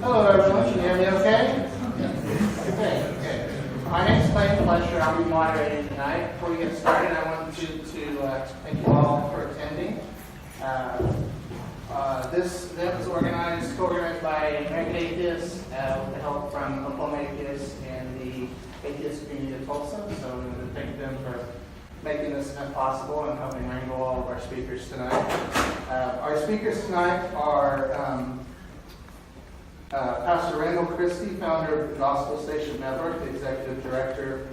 Hello everyone, can you hear me okay? Okay. My name is Clayton Fletcher. I'll be moderating tonight. Before we get started, I want to thank you all for attending. This event was co-organized by American Atheists with the help from Oklahoma Atheists and the Atheist community of Tulsa. So we want to thank them for making this event possible and helping wrangle all of our speakers tonight. Our speakers tonight are Pastor Randall Christie, founder of the Gospel Station Network, the executive director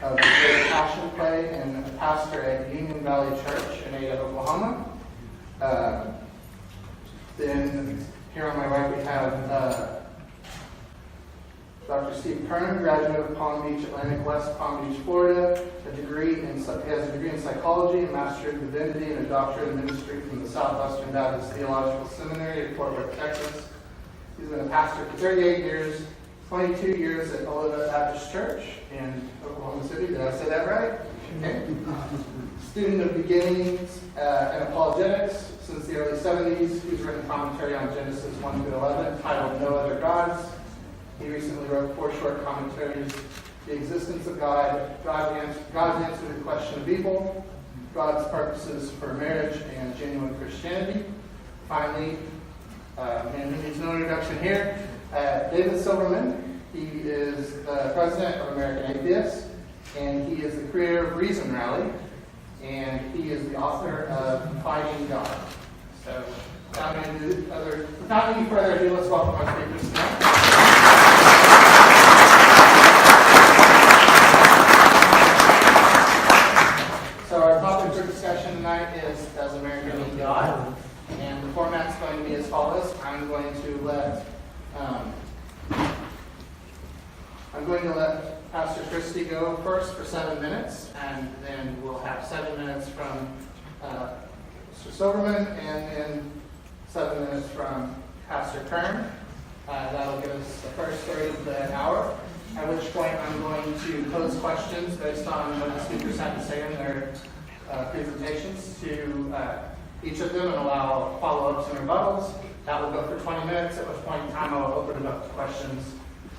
of the Great Passion Play, and a pastor at Union Valley Church in Ada, Oklahoma. Then here on my right we have Dr. Steve Kern, graduate of Palm Beach, Atlantic West, Palm Beach, Florida. He has a degree in psychology, a master in divinity, and a doctorate in ministry from the Southwestern Baptist Theological Seminary in Fort Worth, Texas. He's been a pastor for 38 years, 22 years at Olivet Baptist Church in Oklahoma City. Did I say that right? Okay. Student of beginnings and apologetics since the early 70s. He's written commentary on Genesis 1 to 11 titled No Other Gods. He recently wrote 4 short commentaries: The Existence of God, God's Answer to the Question of Evil, God's Purposes for Marriage, and Genuine Christianity. Finally, and who needs no introduction here, David Silverman. He is the president of American Atheists, and he is the creator of Reason Rally, and he is the author of Fighting God. So, without any further ado, let's welcome our speakers tonight. So our topic for discussion tonight is, does America need God? And the format's going to be as follows. I'm going to let Pastor Christie go first for 7 minutes, and then we'll have 7 minutes from Mr. Silverman, and then 7 minutes from Pastor Kern. That'll give us the first third of the hour, at which point I'm going to pose questions based on what the speakers have to say in their presentations to each of them, and allow follow-ups and rebuttals. That will go for 20 minutes, at which point in time I will open it up to questions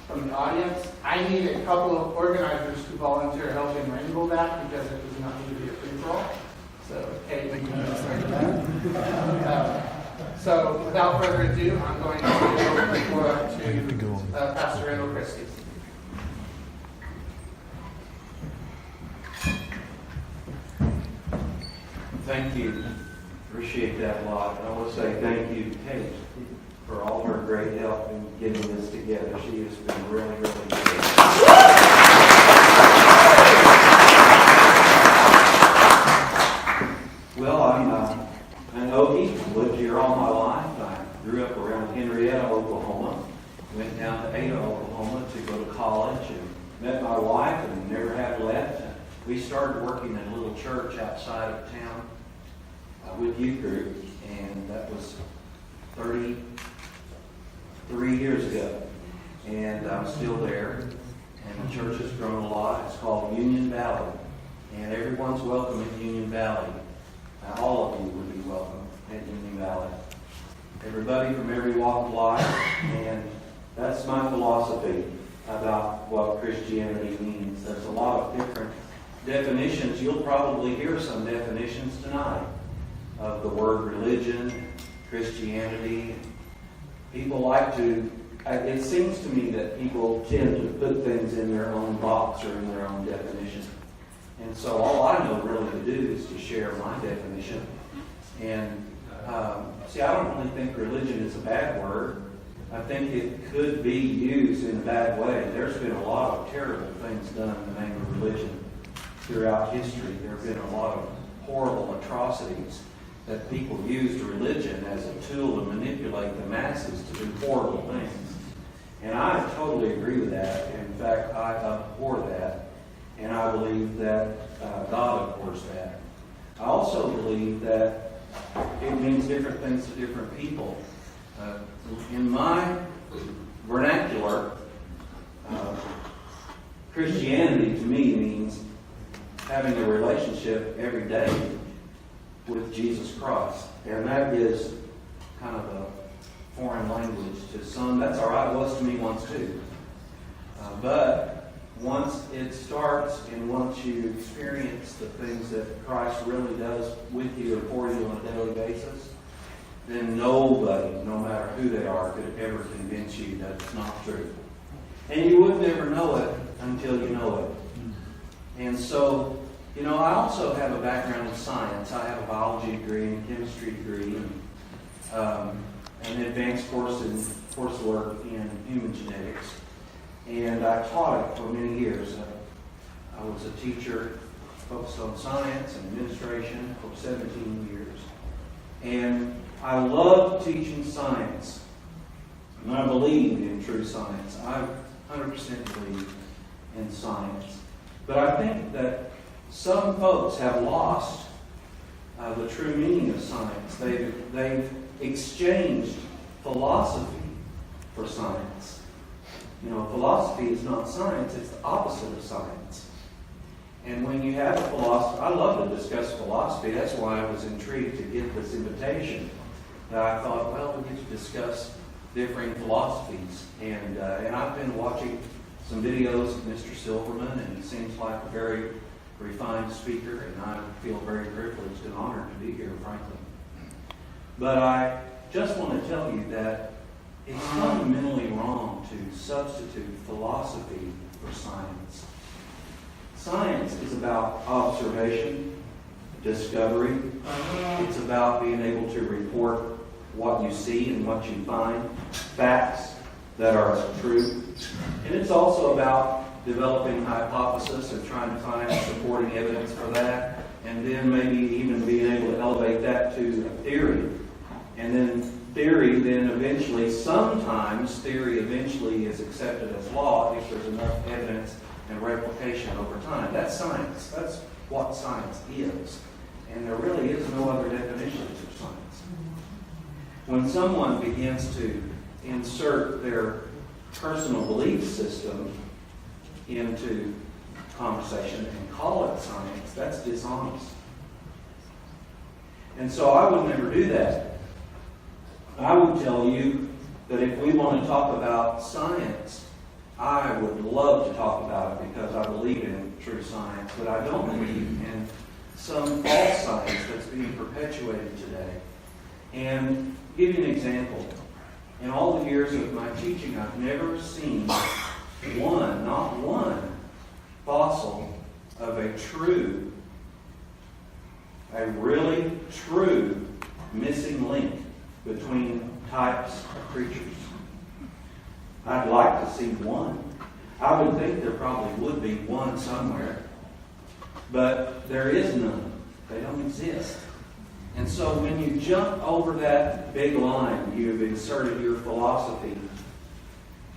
from the audience. I need a couple of organizers to volunteer helping wrangle that, because it does not need to be a free-for-all. So, Kate, you can start that. So, without further ado, I'm going to open the floor up to Pastor Randall Christie. Thank you. Appreciate that a lot. I want to say thank you to Kate for all her great help in getting this together. She has been really, really good. Well, I'm an Okie. Lived here all my life. I grew up around Henrietta, Oklahoma. Went down to Ada, Oklahoma to go to college and met my wife and never have left. We started working in a little church outside of town with youth group, and that was 33 years ago. And I'm still there, and the church has grown a lot. It's called Union Valley, and everyone's welcome in Union Valley. All of you would be welcome at Union Valley. Everybody from every walk of life, and that's my philosophy about what Christianity means. There's a lot of different definitions. You'll probably hear some definitions tonight of the word religion, Christianity. People like to, it seems to me that people tend to put things in their own box or in their own definition. And so all I know really to do is to share my definition. And see, I don't really think religion is a bad word. I think it could be used in a bad way. There's been a lot of terrible things done in the name of religion throughout history. There have been a lot of horrible atrocities that people used religion as a tool to manipulate the masses to do horrible things. And I totally agree with that. In fact, I abhor that. And I believe that God abhors that. I also believe that it means different things to different people. In my vernacular, Christianity to me means having a relationship every day with Jesus Christ. And that is kind of a foreign language to some. That's all right. It was to me once too. But once it starts and once you experience the things that Christ really does with you or for you on a daily basis, then nobody, no matter who they are, could ever convince you that it's not true. And you would never know it until you know it. And so, I also have a background in science. I have a biology degree and a chemistry degree and an advanced coursework in human genetics. And I taught it for many years. I was a teacher focused on science and administration for 17 years. And I love teaching science. And I believe in true science. I 100% believe in science. But I think that some folks have lost the true meaning of science. They've exchanged philosophy for science. Philosophy is not science, it's the opposite of science. And when you have a philosophy, I love to discuss philosophy. That's why I was intrigued to get this invitation. I thought, well, we get to discuss differing philosophies. And I've been watching some videos of Mr. Silverman, and he seems like a very refined speaker, and I feel very privileged and honored to be here, frankly. But I just want to tell you that it's fundamentally wrong to substitute philosophy for science. Science is about observation, discovery. It's about being able to report what you see and what you find, facts that are true. And it's also about developing hypothesis and trying to find supporting evidence for that, and then maybe even being able to elevate that to a theory. And then theory then eventually, sometimes theory eventually is accepted as law if there's enough evidence and replication over time. That's science. That's what science is. And there really is no other definition of science. When someone begins to insert their personal belief system into conversation and call it science, that's dishonest. And so I would never do that. I would tell you that if we want to talk about science, I would love to talk about it because I believe in true science, but I don't believe in some false science that's being perpetuated today. And give you an example. In all the years of my teaching, I've never seen not one fossil of a really true missing link between types of creatures. I'd like to see one. I would think there probably would be one somewhere, but there is none. They don't exist. And so when you jump over that big line, you've inserted your philosophy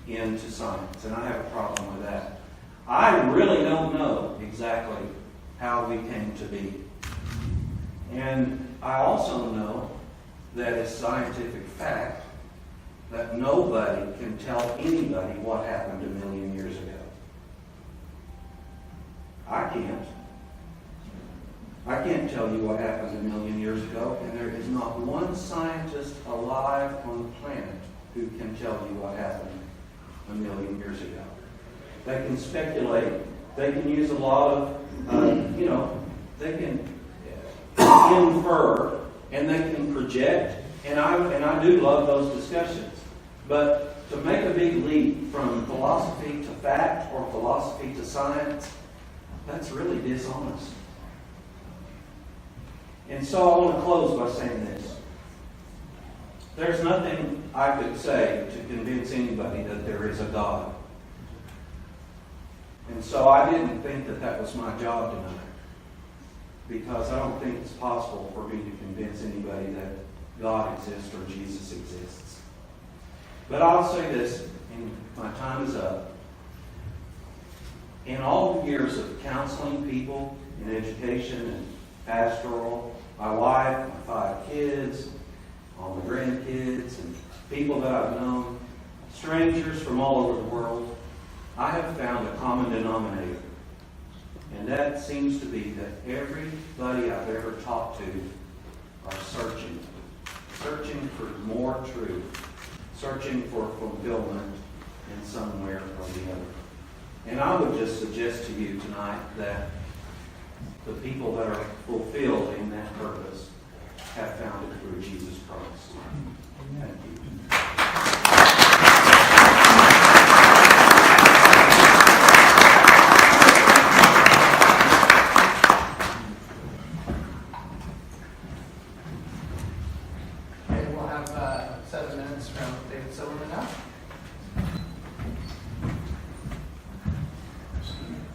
into science, and I have a problem with that. I really don't know exactly how we came to be. And I also know that it's scientific fact that nobody can tell anybody what happened a million years ago. I can't. I can't tell you what happened a million years ago, and there is not one scientist alive on the planet who can tell you what happened a million years ago. They can speculate. They can use a lot of, they can infer, and they can project, and I do love those discussions. But to make a big leap from philosophy to fact or philosophy to science, that's really dishonest. And so I want to close by saying this. There's nothing I could say to convince anybody that there is a God. And so I didn't think that that was my job tonight, because I don't think it's possible for me to convince anybody that God exists or Jesus exists. But I'll say this, and my time is up. In all the years of counseling people in education and pastoral, my wife, my 5 kids, all my grandkids, and people that I've known, strangers from all over the world, I have found a common denominator. And that seems to be that everybody I've ever talked to are searching for more truth, searching for fulfillment in somewhere or the other. And I would just suggest to you tonight that the people that are fulfilled in that purpose have found it through Jesus Christ. Thank you. Okay, we'll have 7 minutes from David Silverman now.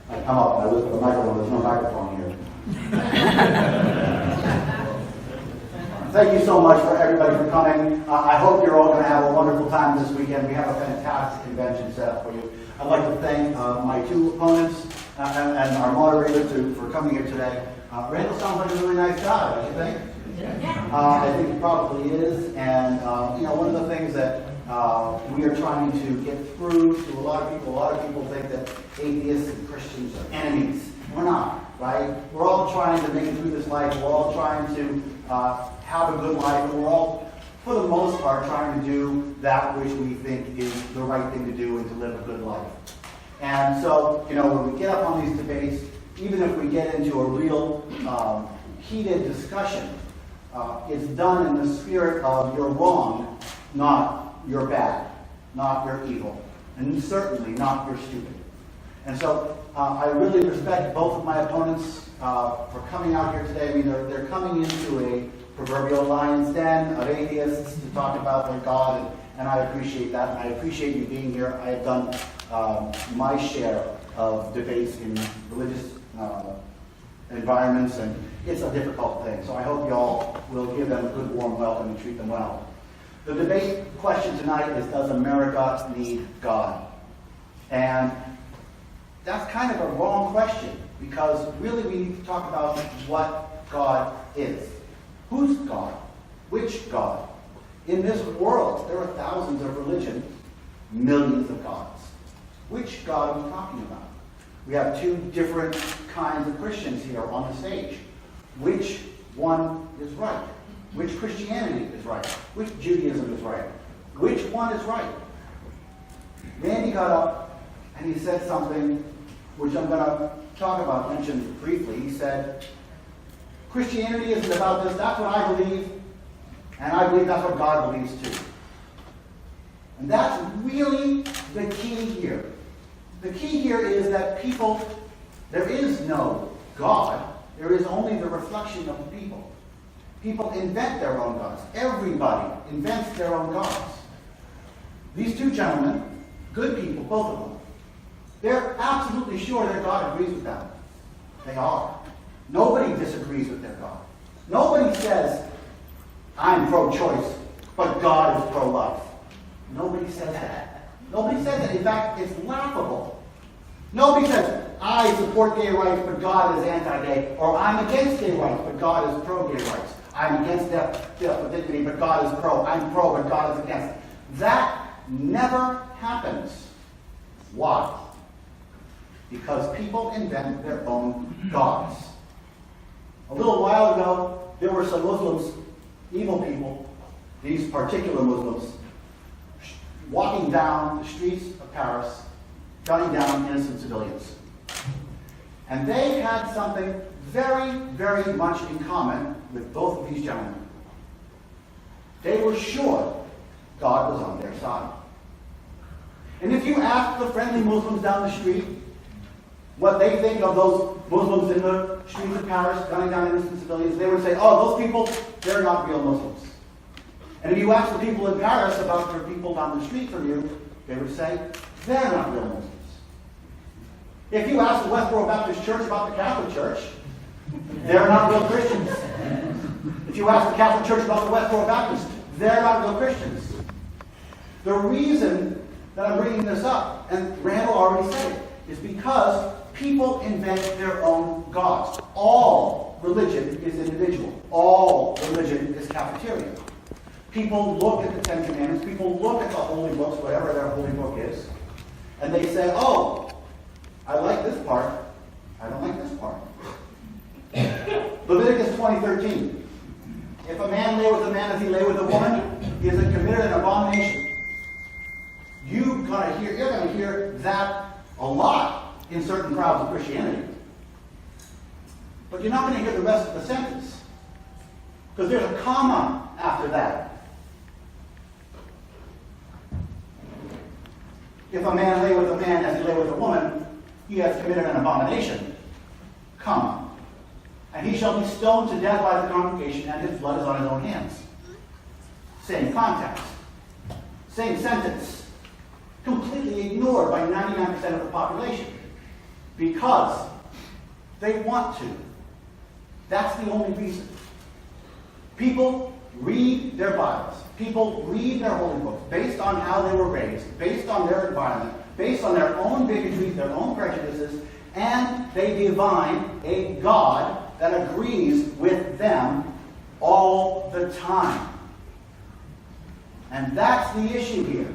I come up and I look at the microphone, there's no microphone here. Thank you so much for everybody for coming. I hope you're all going to have a wonderful time this weekend. We have a fantastic convention set up for you. I'd like to thank my 2 opponents and our moderator for coming here today. Randall sounds like a really nice guy, don't you think? I think he probably is. And, one of the things that we are trying to get through to a lot of people think that atheists and Christians are enemies. We're not, right? We're all trying to make it through this life. We're all trying to have a good life. And we're all, for the most part, trying to do that which we think is the right thing to do and to live a good life. And so, when we get up on these debates, even if we get into a real heated discussion, it's done in the spirit of you're wrong, not you're bad, not you're evil, and certainly not you're stupid. And so I really respect both of my opponents for coming out here today. I mean, they're coming into a proverbial lion's den of atheists to talk about their God, and I appreciate that, and I appreciate you being here. I have done my share of debates in religious environments, and it's a difficult thing. So I hope you all will give them a good, warm welcome and treat them well. The debate question tonight is, does America need God? And that's kind of a wrong question, because really we need to talk about what God is. Who's God? Which God? In this world, there are thousands of religions, millions of gods. Which God are we talking about? We have 2 different kinds of Christians here on the stage. Which one is right? Which Christianity is right? Which Judaism is right? Which one is right? Randy got up and he said something which I'm going to talk about, mention briefly. He said, Christianity isn't about this. That's what I believe. And I believe that's what God believes too. And that's really the key here. The key here is that there is no God. There is only the reflection of the people. People invent their own gods. Everybody invents their own gods. These 2 gentlemen, good people, both of them, they're absolutely sure their God agrees with them. They are. Nobody disagrees with their God. Nobody says, I'm pro-choice, but God is pro-life. Nobody says that. Nobody says that. In fact, it's laughable. Nobody says, I support gay rights, but God is anti-gay. Or I'm against gay rights, but God is pro-gay rights. I'm against death with dignity, but God is pro. I'm pro, but God is against. That never happens. Why? Because people invent their own gods. A little while ago, there were some Muslims, evil people, these particular Muslims, walking down the streets of Paris, gunning down innocent civilians. And they had something very, very much in common with both of these gentlemen. They were sure God was on their side. And if you ask the friendly Muslims down the street what they think of those Muslims in the streets of Paris gunning down innocent civilians, they would say, oh, those people, they're not real Muslims. And if you ask the people in Paris about the people down the street from you, they would say, they're not real Muslims. If you ask the Westboro Baptist Church about the Catholic Church, they're not real Christians. If you ask the Catholic Church about the Westboro Baptist, they're not real Christians. The reason that I'm bringing this up, and Randall already said it, is because people invent their own gods. All religion is individual. All religion is cafeteria. People look at the Ten Commandments, people look at the holy books, whatever their holy book is, and they say, oh, I like this part, I don't like this part. Leviticus 20:13. If a man lay with a man as he lay with a woman, he has committed an abomination. you're going to hear that a lot in certain crowds of Christianity. But you're not going to hear the rest of the sentence. Because there's a comma after that. If a man lay with a man as he lay with a woman, he has committed an abomination. Comma. And he shall be stoned to death by the congregation, and his blood is on his own hands. Same context. Same sentence. Completely ignored by 99% of the population. Because they want to. That's the only reason. People read their Bibles. People read their holy books based on how they were raised, based on their environment, based on their own bigotry, their own prejudices, and they divine a God that agrees with them all the time. And that's the issue here.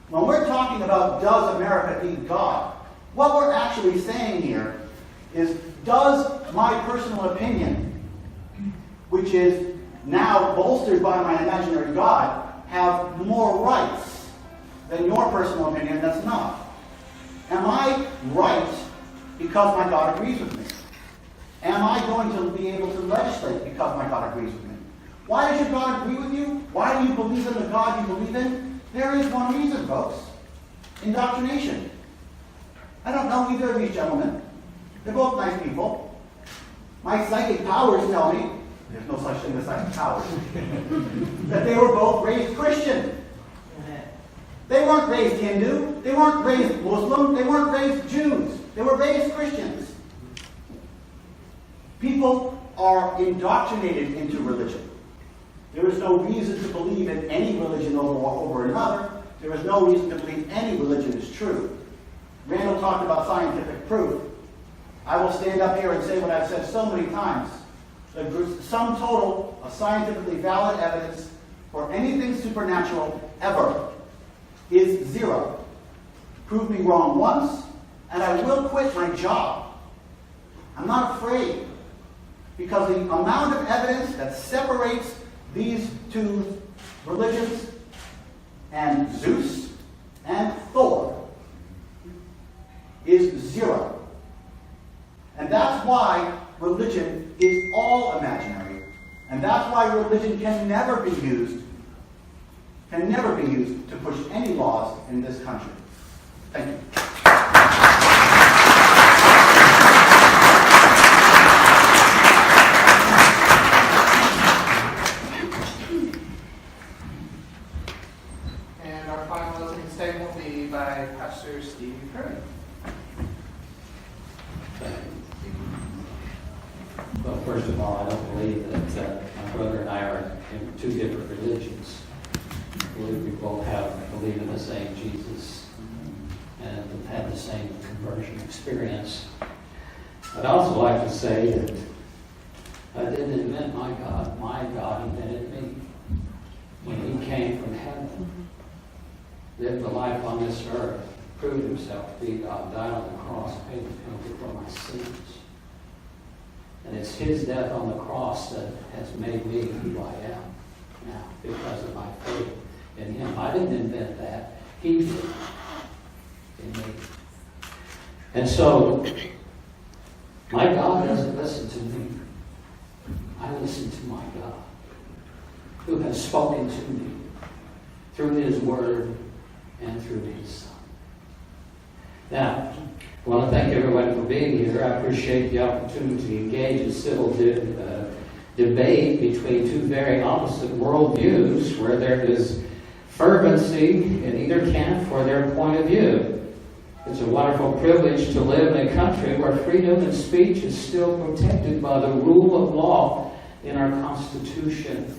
When we're talking about does America need God, what we're actually saying here is, does my personal opinion, which is now bolstered by my imaginary God, have more rights than your personal opinion that's not? Am I right because my God agrees with me? Am I going to be able to legislate because my God agrees with me? Why does your God agree with you? Why do you believe in the God you believe in? There is one reason, folks. Indoctrination. I don't know either of these gentlemen. They're both nice people. My psychic powers tell me, there's no such thing as psychic powers, that they were both raised Christian. They weren't raised Hindu. They weren't raised Muslim. They weren't raised Jews. They were raised Christians. People are indoctrinated into religion. There is no reason to believe in any religion over another. There is no reason to believe any religion is true. Randall talked about scientific proof. I will stand up here and say what I've said so many times. The sum total of scientifically valid evidence for anything supernatural ever is 0. Prove me wrong once, and I will quit my job. I'm not afraid, because the amount of evidence that separates these two religions and Zeus and Thor is 0. And that's why religion is all imaginary. And that's why religion can never be used to push any laws in this country. Thank you. And our final opening statement will be by Pastor Steve Curry. Well, first of all, I don't believe that my brother and I are in two different religions. I believe we both believe in the same Jesus and have had the same conversion experience. I'd also like to say that I didn't invent my God invented me. When he came from heaven, lived a life on this earth, proved himself to be God, died on the cross, paid the penalty for my sins. And it's his death on the cross that has made me who I am now, because of my faith in him. I didn't invent that. He did in me. And so, my God doesn't listen to me. I listen to my God, who has spoken to me through his word and through his Son. Now, I want to thank everyone for being here. I appreciate the opportunity to engage in civil debate between two very opposite worldviews, where there is fervency in either camp for their point of view. It's a wonderful privilege to live in a country where freedom of speech is still protected by the rule of law in our Constitution.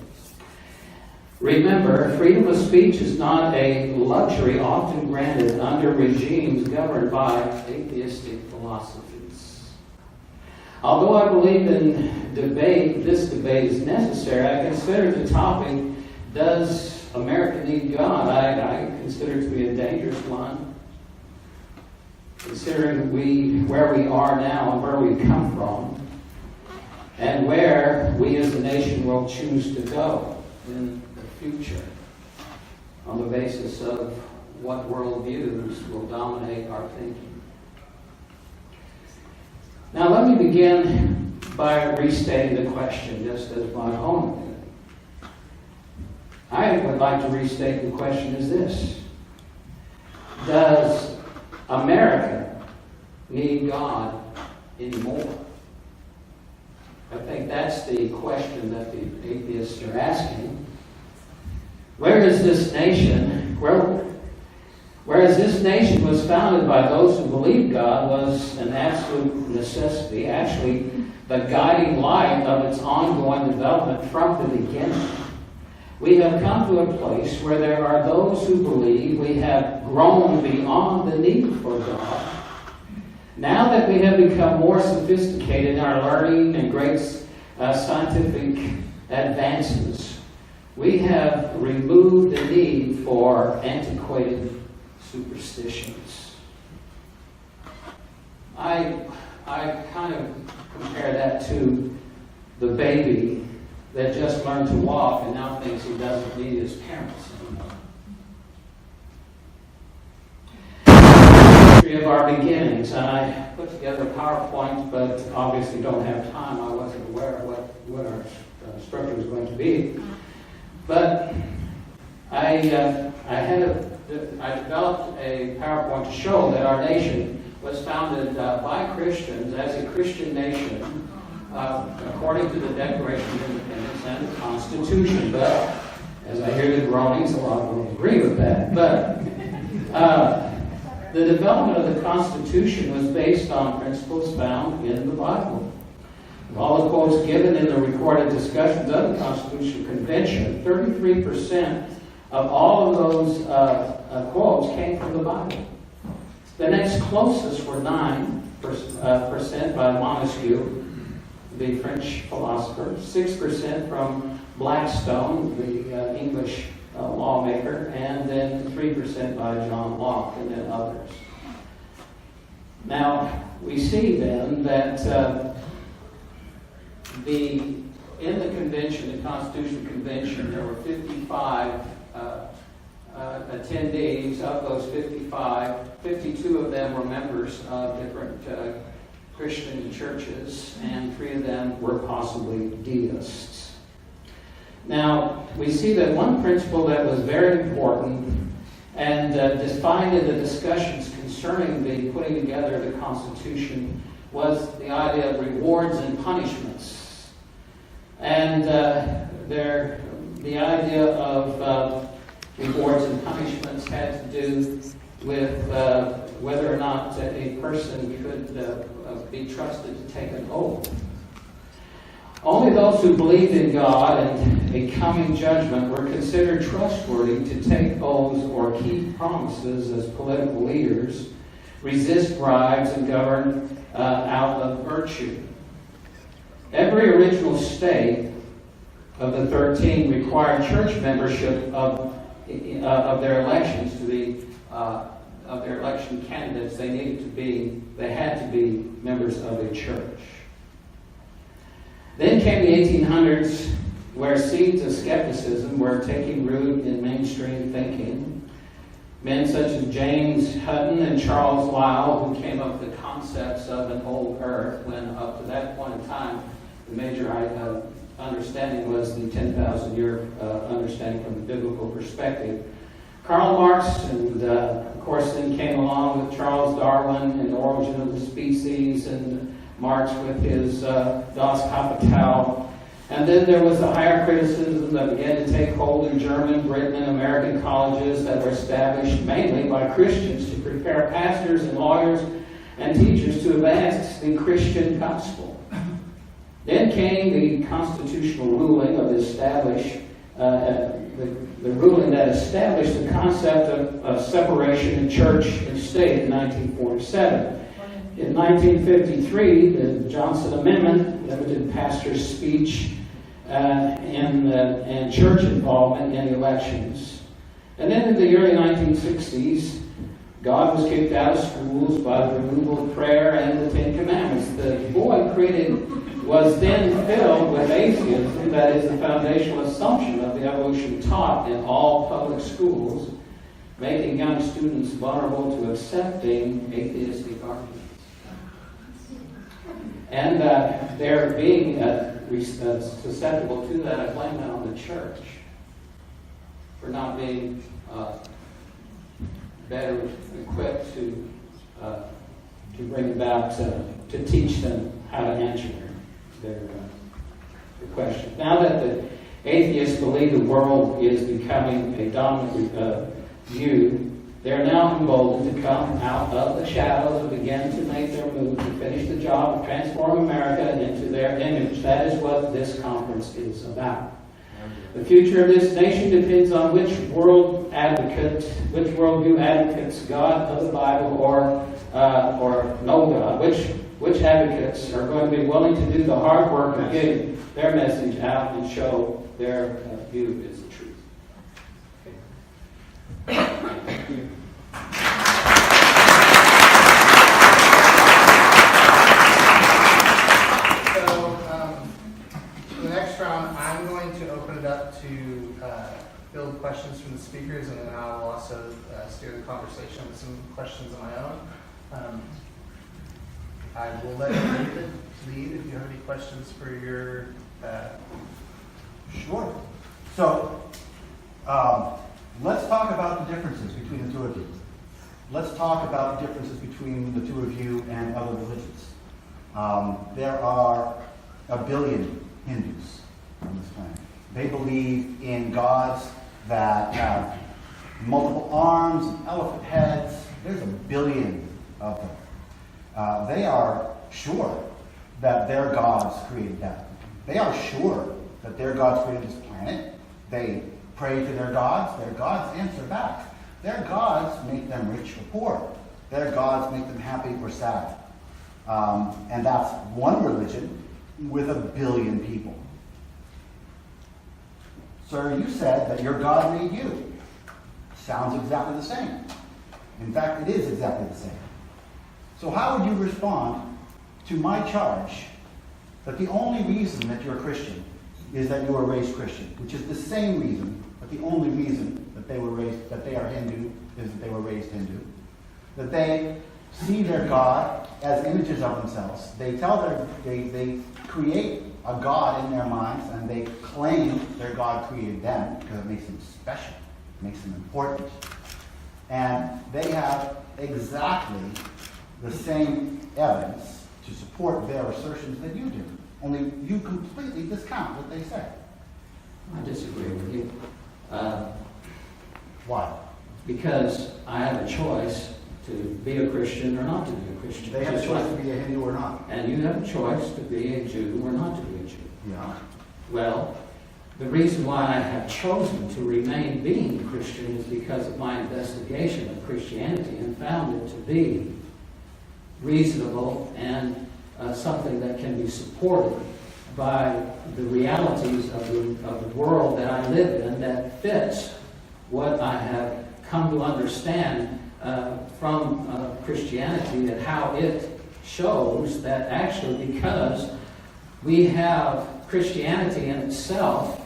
Remember, freedom of speech is not a luxury often granted under regimes governed by atheistic philosophies. Although I believe in debate, this debate is necessary, I consider the topic, does America need God? I consider it to be a dangerous one, considering where we are now and where we've come from, and where we as a nation will choose to go in future on the basis of what worldviews will dominate our thinking. Now let me begin by restating the question, just as my opponent did. I would like to restate the question as this: does America need God anymore? I think that's the question that the atheists are asking. Whereas this nation was founded by those who believed God was an absolute necessity, actually the guiding light of its ongoing development from the beginning, we have come to a place where there are those who believe we have grown beyond the need for God. Now that we have become more sophisticated in our learning and great scientific advances, we have removed the need for antiquated superstitions. I kind of compare that to the baby that just learned to walk and now thinks he doesn't need his parents anymore. Of our beginnings, and I put together a PowerPoint, but obviously don't have time. I wasn't aware of what our structure was going to be. But I developed a PowerPoint to show that our nation was founded by Christians as a Christian nation, according to the Declaration of Independence and the Constitution. But as I hear the groanings, a lot of them agree with that. But the development of the Constitution was based on principles found in the Bible. All the quotes given in the recorded discussions of the Constitutional Convention, 33% of all of those quotes came from the Bible. The next closest were 9% by Montesquieu, the French philosopher, 6% from Blackstone, the English lawmaker, and then 3% by John Locke, and then others. Now, we see then that in the convention, the Constitutional Convention, there were 55 attendees. Of those 55, 52 of them were members of different Christian churches, and 3 of them were possibly deists. Now, we see that one principle that was very important and defined in the discussions concerning the putting together the Constitution was the idea of rewards and punishments. And the idea of rewards and punishments had to do with whether or not a person could be trusted to take an oath. Only those who believed in God and a coming judgment were considered trustworthy to take oaths or keep promises as political leaders, resist bribes, and govern out of virtue. Every original state of the 13 required church membership of their elections to the of their election candidates. They had to be members of a church. Then came the 1800s, where seeds of skepticism were taking root in mainstream thinking. Men such as James Hutton and Charles Lyell, who came up with the concepts of an old earth, when up to that point in time, the major understanding was the 10,000-year understanding from the biblical perspective. Karl Marx, and of course then came along with Charles Darwin and the origin of the species, and Marx with his Das Kapital. And then there was a higher criticism that began to take hold in German, Britain, and American colleges that were established mainly by Christians to prepare pastors and lawyers and teachers to advance the Christian gospel. Then came the constitutional ruling of the ruling that established the concept of separation in church and state in 1947. In 1953, the Johnson Amendment limited pastors' speech and church involvement in elections. And then in the early 1960s, God was kicked out of schools by the removal of prayer and the Ten Commandments. The void created was then filled with atheism, that is the foundational assumption of the evolution taught in all public schools. making young students vulnerable to accepting atheistic arguments. And they're being susceptible to that. I blame that on the church for not being better equipped to bring about, to teach them how to answer their questions. Now that the atheists believe the world is becoming a dominant view, they're now emboldened to come out of the shadows and begin to make their move to finish the job of transforming America into their image. That is what this conference is about. The future of this nation depends on which worldview advocates, God of the Bible or no God, which advocates are going to be willing to do the hard work of getting their message out and show their view is the truth. Okay. For the next round, I'm going to open it up to field questions from the speakers, and then I will also steer the conversation with some questions of my own. I will let David lead if you have any questions for your... Sure. So, let's talk about the differences between the two of you. Let's talk about the differences between the two of you and other religions. There are a billion Hindus on this planet. They believe in gods that have multiple arms and elephant heads. There's a billion of them. They are sure that their gods created them. They are sure that their gods created this planet. They pray to their gods answer back. Their gods make them rich or poor. Their gods make them happy or sad. And that's one religion with a billion people. Sir, you said that your God made you. Sounds exactly the same. In fact, it is exactly the same. So how would you respond to my charge that the only reason that you're a Christian is that you were raised Christian, which is the same reason, but the only reason that they are Hindu is that they were raised Hindu, that they see their God as images of themselves. They create a God in their minds, and they claim their God created them because it makes them special, it makes them important. And they have exactly the same evidence to support their assertions that you do. Only you completely discount what they say. I disagree with you. Why? Because I have a choice to be a Christian or not to be a Christian. They have a choice to be a Hindu or not. And you have a choice to be a Jew or not to be a Jew. Yeah. Well, the reason why I have chosen to remain being a Christian is because of my investigation of Christianity and found it to be reasonable and something that can be supported by the realities of the world that I live in that fits what I have come to understand from Christianity and how it shows that actually because we have Christianity in itself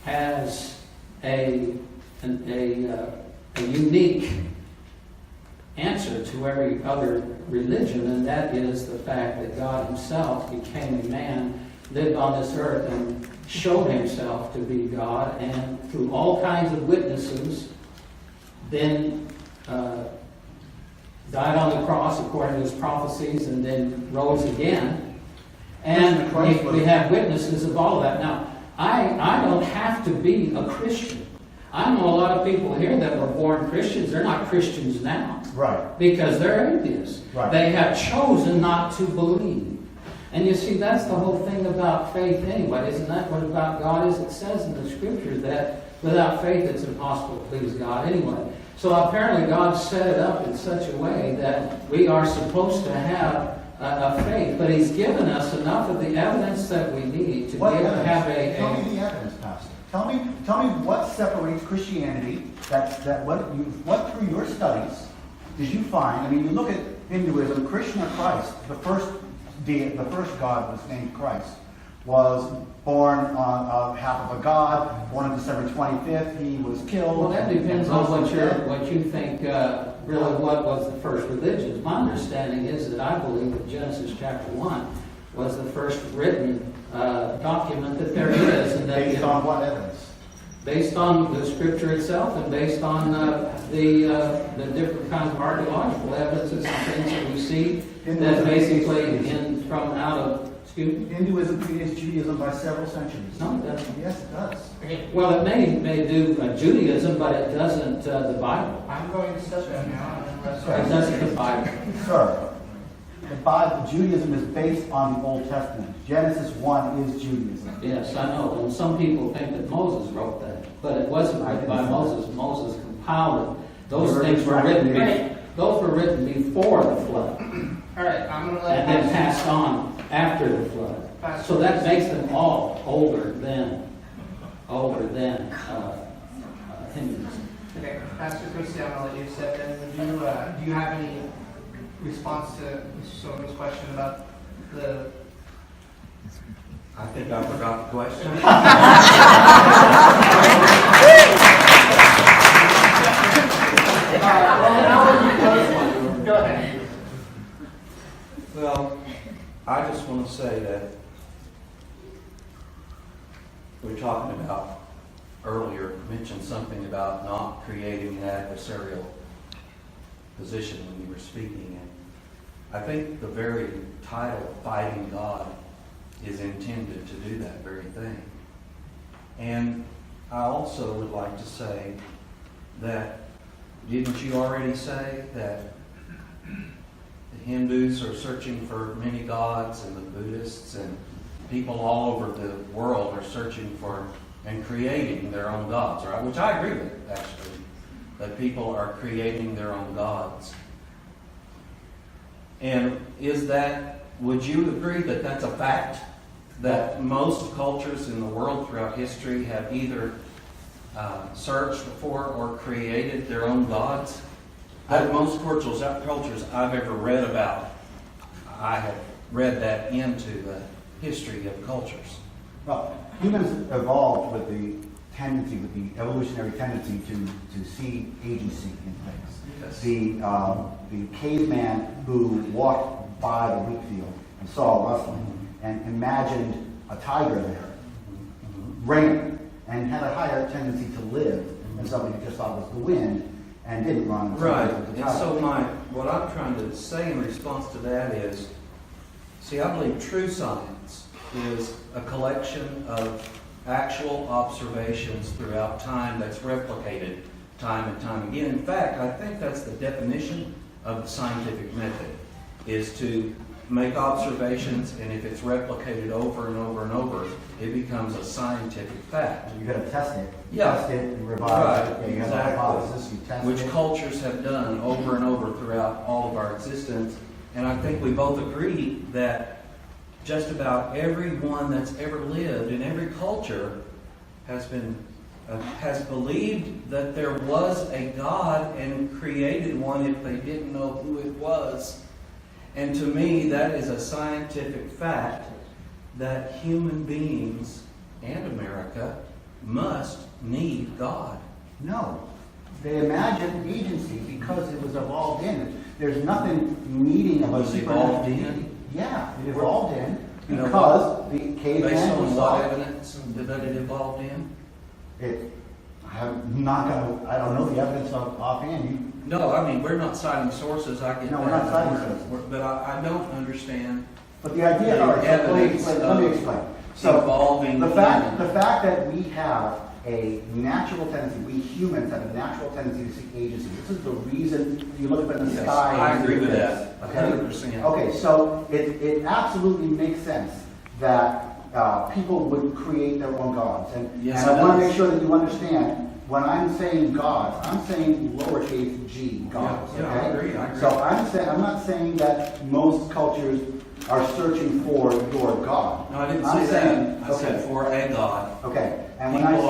has a unique answer to every other religion, and that is the fact that God himself became a man, lived on this earth, and showed himself to be God, and through all kinds of witnesses, then died on the cross according to his prophecies, and then rose again. And we have witnesses of all of that. Now, I don't have to be a Christian. I know a lot of people here that were born Christians. They're not Christians now. Right. Because they're atheists. Right. They have chosen not to believe. And you see, that's the whole thing about faith anyway. Isn't that what about God is? It says in the Scriptures that without faith it's impossible to please God anyway. So apparently God set it up in such a way that we are supposed to have a faith. But He's given us enough of the evidence that we need to be able to have Tell me the evidence, Pastor. Tell me what separates Christianity, what through your studies did you find? I mean, you look at Hinduism, Krishna, Christ, the first God was named Christ. was born on half of a god, born on December 25th. He was killed. Well, that depends on Muslims did. what you think, really what was the first religion. My understanding is that I believe that Genesis chapter 1 was the first written document that there is. And that Based on what evidence? Based on the scripture itself and based on the different kinds of archaeological evidences and things that we see that basically from out of, excuse me? Hinduism predates Judaism by several centuries. No, it doesn't. Yes, it does. Well, it may do Judaism, but it doesn't the Bible. I'm going to step in now. It doesn't the Bible. Sir, the Bible, Judaism is based on the Old Testament. Genesis 1 is Judaism. Yes, I know. And some people think that Moses wrote that, but it wasn't written by Moses. Moses compiled it. Those things were written. Those were written before the flood, All right, I'm going to let and then passed on after the flood. So that makes them all older than Hindus. Okay, Pastor Christie, I'm going to let you step in. Do you have any response to Mr. Silver's question about the... I think I forgot the question. Go ahead. Well, I just want to say that we were talking about earlier, mentioned something about not creating an adversarial position when you were speaking. And I think the very title, Fighting God, is intended to do that very thing. And I also would like to say that, didn't you already say that the Hindus are searching for many gods, and the Buddhists and people all over the world are searching for and creating their own gods, right? Which I agree with, actually, that people are creating their own gods. And would you agree that that's a fact? That most cultures in the world throughout history have either searched for or created their own gods? Most cultures I've ever read about, I have read that into the history of cultures. Well, humans evolved with the tendency, with the evolutionary tendency to see agency in things. Yes. The caveman who walked by the wheat field and saw a rustling and imagined a tiger there, ran, and had a higher tendency to live than somebody who just thought it was the wind and didn't run. Right. And so what I'm trying to say in response to that is, see, I believe true science is a collection of actual observations throughout time that's replicated time and time again. In fact, I think that's the definition of the scientific method, is to make observations, and if it's replicated over and over and over, it becomes a scientific fact. You got to test it. Yeah. Test it, you revise it. Right, You have a hypothesis, you test which it. cultures have done over and over throughout all of our existence. And I think we both agree that just about everyone that's ever lived in every culture has believed that there was a God and created one if they didn't know who it was. And to me, that is a scientific fact that human beings and America must need God. No. They imagined agency because it was evolved in. There's nothing needing of a Was evolved in? supernatural. Yeah, it evolved in You know, because the Based caveman on saw what evidence that it evolved in? I don't know the evidence offhand. No, I mean, we're not citing sources, I get that. No, we're not citing sources. But I don't understand But the idea, all right, so let me explain. So evolving the fact human. that we have a natural tendency, we humans have a natural tendency to seek agency. This is the reason you look up in the Yes, sky. I and agree see with this, that, okay? 100%. Okay, so it absolutely makes sense that people would create their own gods. And Yes, I it want to does. make sure that you understand, when I'm saying gods, I'm saying lowercase g, gods, Yeah, okay? I agree. So I'm not saying that most cultures are searching for your God. No, I didn't I'm say saying- that. I said okay. for a God. Okay, and when People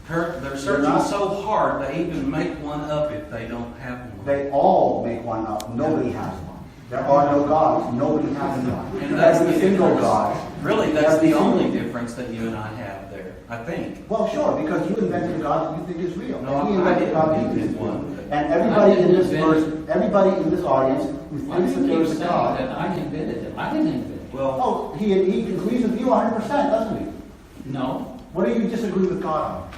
they're searching not- so hard, they even make one up if they don't have one. they all make one up, nobody has one. There are no gods, nobody has one. And that's Every the single difference. God Really, that's the only difference that you and I have there, I think. Well, sure, because you invented a God that you think is real. No, And he I invented a God that you didn't think is invent real. one. And everybody in this I verse, didn't everybody in this audience who Why thinks do that you there keep is a saying God. that I invented it? I didn't invent it. Well, Oh, he agrees with you 100%, doesn't he? No. What do you disagree with God on?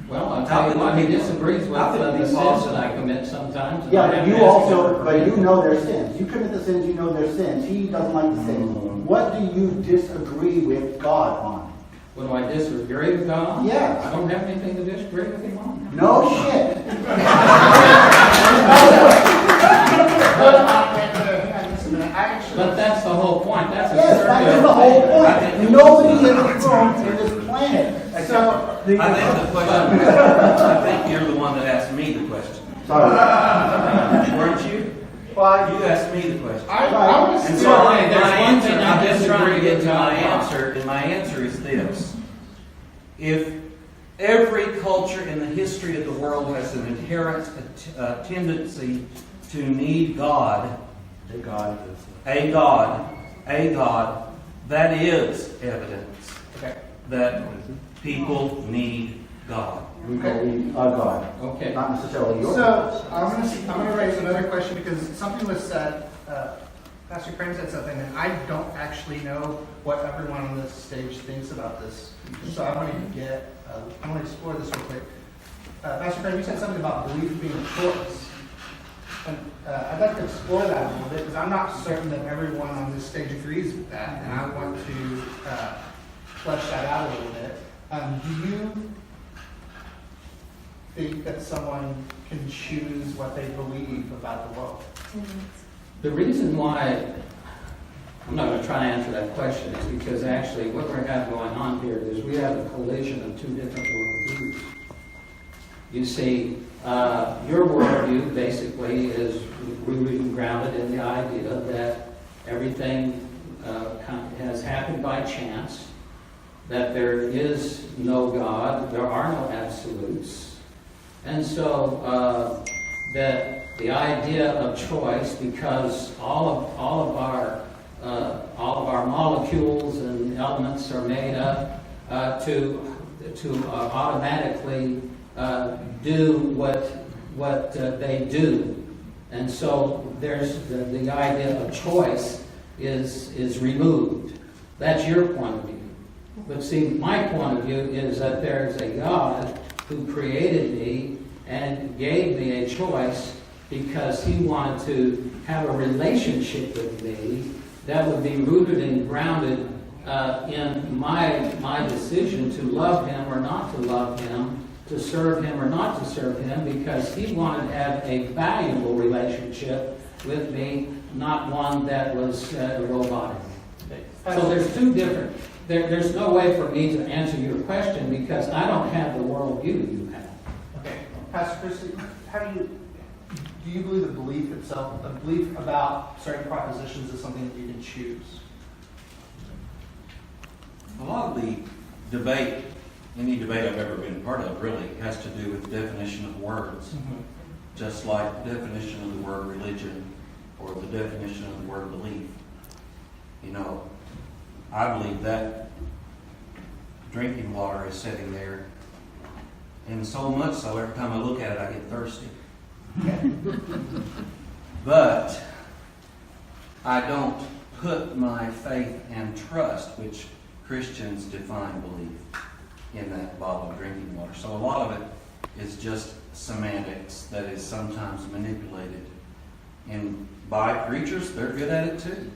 Well, I'll tell you what, he disagrees with How could it the be sins possible? that I commit sometimes. and Yeah, I but have you to ask also, him for but you forgiveness. know their sins. You commit the sins, you know their sins. He doesn't like the sins. What do you disagree with God on? What do I disagree with God on? Yes. I don't have anything to disagree with him on. No shit. But that's the whole point, that's a Yes, that is the circular whole thing. point. Nobody in this room, in this planet, except the... I think the question, I think you're the one that asked me the question. Sorry. Weren't you? Well, You asked me the question. I was And still, so Hey, there's my one answer, thing I I'm just trying to disagree get with to my God on. answer, and my answer is this. If every culture in the history of the world has an inherent tendency to need God, a God, that is evidence that people need God. We believe a God, Okay. not necessarily your so God. I'm gonna raise another question because something was said, Pastor Crane said something, and I don't actually know what everyone on this stage thinks about this. So I want to explore this real quick. Pastor Crane, you said something about belief being a choice. And I'd like to explore that a little bit because I'm not certain that everyone on this stage agrees with that, and I want to flesh that out a little bit. Do you think that someone can choose what they believe about the world? The reason why I'm not going to try to answer that question is because actually what we have going on here is we have a collision of two different worldviews. You see, your worldview basically is rooted and grounded in the idea that everything has happened by chance, that there is no God, there are no absolutes, and so that the idea of choice, because all of our molecules and elements are made up to automatically do what they do, and so there's the idea of choice is removed. That's your point of view. But see, my point of view is that there's a God who created me and gave me a choice because he wanted to have a relationship with me that would be rooted and grounded in my decision to love him or not to love him, to serve him or not to serve him, because he wanted to have a valuable relationship with me, not one that was robotic. So there's two different. There's no way for me to answer your question because I don't have the worldview you have. Okay, Pastor Christie, do you believe the belief itself, the belief about certain propositions is something that you can choose? A lot of the debate, any debate I've ever been a part of, really has to do with the definition of words. Just like the definition of the word religion or the definition of the word belief. You know, I believe that drinking water is sitting there, and so much so every time I look at it I get thirsty. But I don't put my faith and trust, which Christians define belief, in that bottle of drinking water. So a lot of it is just semantics that is sometimes manipulated. And by preachers, they're good at it too.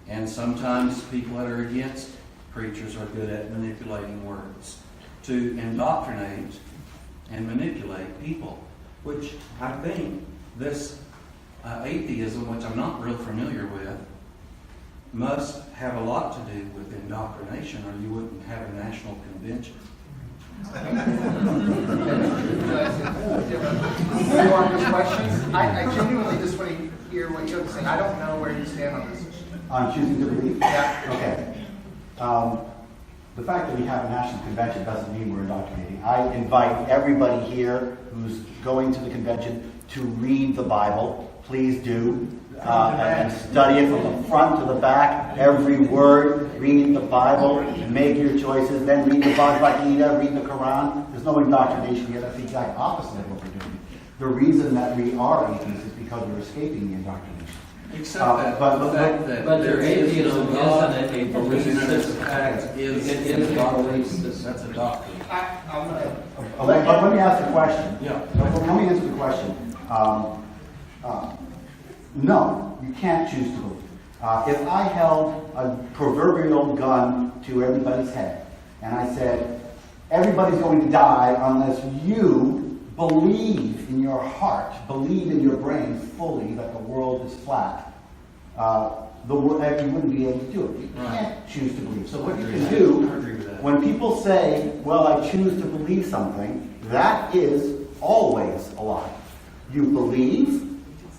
And sometimes people that are against preachers are good at manipulating words to indoctrinate and manipulate people, which I think this atheism, which I'm not real familiar with, must have a lot to do with indoctrination, or you wouldn't have a national convention. You want these questions? I genuinely just want to hear what you have to say. I don't know where you stand on this issue. On choosing to believe? Yeah. Okay. The fact that we have a national convention doesn't mean we're indoctrinating. I invite everybody here who's going to the convention to read the Bible. Please do. And study it from the front to the back, every word. Read the Bible, make your choices, then read the Bhagavad Gita, read the Quran. There's no indoctrination here. That's the exact opposite of what we're doing. The reason that we are atheists is because we're escaping the indoctrination. Except that the fact that But your there is atheism no God, isn't a belief original system. fact is It is a belief system. That's a doctrine. I'm gonna, Let me ask the question. Yeah. Let me answer the question. No, you can't choose to believe. If I held a proverbial gun to everybody's head and I said, everybody's going to die unless you believe in your heart, believe in your brain fully that the world is flat, you wouldn't be able to do it. You can't choose to believe. So what you can do, I agree with that. when people say, well, I choose to believe something, that is always a lie. You believe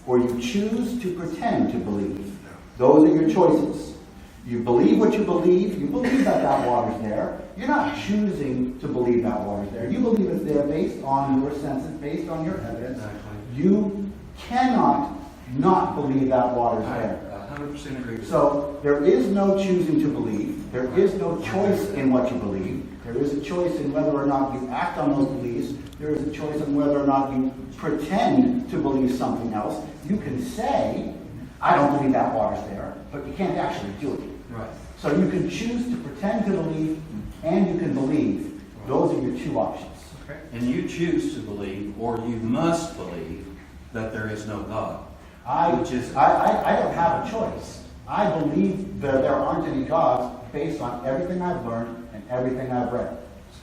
or you choose to pretend to believe. Those are your choices. You believe what you believe that that water's there. You're not choosing to believe that water's there. You believe it's there based on your senses, based on your evidence. Exactly. You cannot not believe that water's I there. 100% agree with that. So there is no choosing to believe. There is no choice in what you believe. There is a choice in whether or not you act on those beliefs. There is a choice in whether or not you pretend to believe something else. You can say, I don't believe that water's there, but you can't actually do it. Right. So you can choose to pretend to believe and you can believe. Those are your two options. And you choose to believe, or you must believe, that there is no God. I Which is- don't have a choice. I believe that there aren't any gods based on everything I've learned and everything I've read.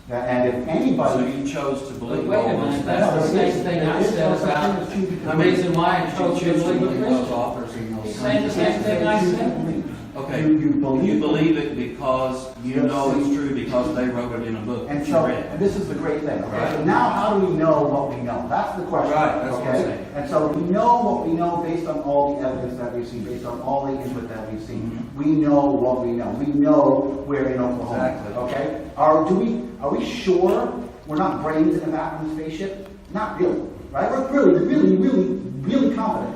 And if So anybody... you chose to But believe wait a all those minute, things. that's the same thing I said about the reason why I chose to You choose to believe believe with those Christians. authors and those Same the same thing I said. Okay. You believe... You believe it because you Yes. know it's true because they wrote it in a book And that you so, read. and this is the great thing, okay? Right. So now how do we know what we know? That's the question. Right, that's what I'm okay? saying. And so we know what we know based on all the evidence that we've seen, based on all the input that we've seen. Mhm. We know what we know. We know we're in Oklahoma. Exactly. Okay? Are we sure we're not brains in a vacuum spaceship? Not really. Right? We're really confident.